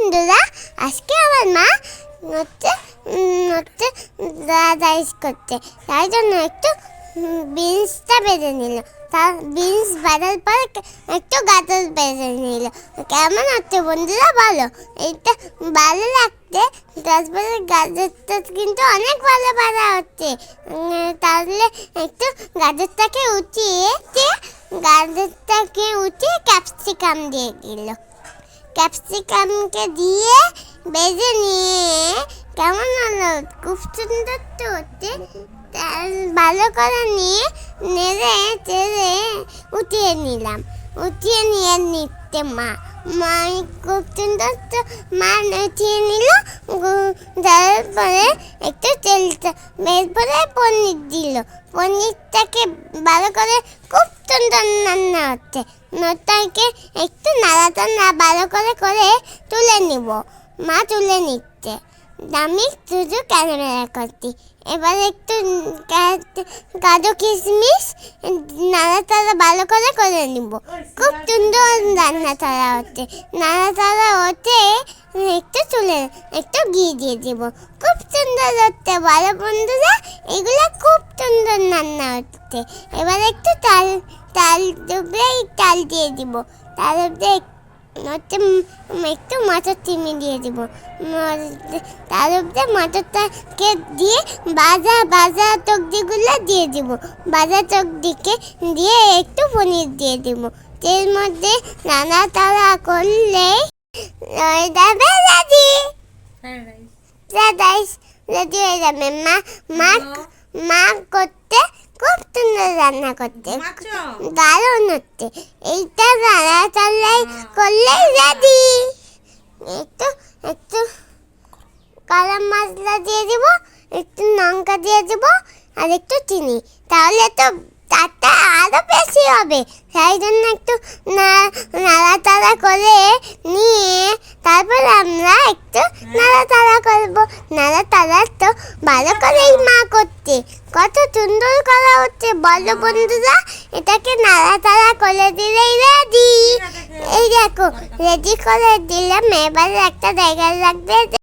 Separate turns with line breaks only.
বন্ধুরা, আজকে আমার মা হচ্ছে হচ্ছে রাইস করছে, তাই জন্য একটু বিনসটা বেজে নিল। তার বিনস বাজার পরে একটু গাজর বেজে নিল। কেমন হচ্ছে বন্ধুরা বলো? এইটা ভালো লাগছে। তারপরে গাজরটা কিন্তু অনেক ভালো ভাজা হচ্ছে। তাহলে একটু গাজরটাকে উঠিয়ে ক্যাপসিকাম দিয়ে দিল। ক্যাপসিকামকে দিয়ে বেজে নিয়ে কেমন হলো? খুব সুন্দর তো হচ্ছে। ভালো করে নিয়ে নেড়ে চেড়ে উঠিয়ে নিয়ে নিতে মা খুব সুন্দর তো মা উঠিয়ে নিল। তারপরে একটু তেলটা এরপরে পনির দিল। পনিরটাকে ভালো করে খুব সুন্দর রান্না হচ্ছে। নটাকে একটু নাড়াচাড়া ভালো করে তুলে নিব। মা তুলে নিচ্ছে, আমি শুধু ক্যামেরা করছি। এবার একটু কাজু কিশমিশ নাড়াচাড়া ভালো করে নিব। খুব সুন্দর রান্না ছাড়া হচ্ছে। নাড়াচাড়া হচ্ছে একটু ঘি দিয়ে দিব। খুব সুন্দর হচ্ছে বলো বন্ধুরা, এগুলো খুব সুন্দর রান্না হচ্ছে। এবার একটু তাল দিয়ে দিব। তার উপরে হচ্ছে একটু মটর চিনি দিয়ে দিব। তার উপরে মটরটাকে দিয়ে ভাজা সবজিগুলো দিয়ে দিব। ভাজা সবজিকে দিয়ে একটু পনির দিয়ে দিব। এর মধ্যে নাড়াচাড়া করলে হয়ে যাবে রেডি হয়ে যাবে। মা করতে খুব সুন্দর রান্না করতে, দারুণ হচ্ছে। এইটা নাড়াচাড়া করলেই রেডি। একটু গরম মশলা দিয়ে দিব, একটু লঙ্কা দিয়ে দিব আর একটু চিনি, তাহলে তো তারটা আরো বেশি হবে। সেই জন্য একটু নাড়াচাড়া করে নিয়ে তারপর আমরা একটু নাড়াচাড়া করব। নাড়াচাড়া তো ভালো করেই মা করছে, কত সুন্দর করা হচ্ছে বলো বন্ধুরা। এটাকে নাড়াচাড়া করে দিলেই রেডি। এই দেখো রেডি করে দিলাম। এবার একটা জায়গায় রাখবে।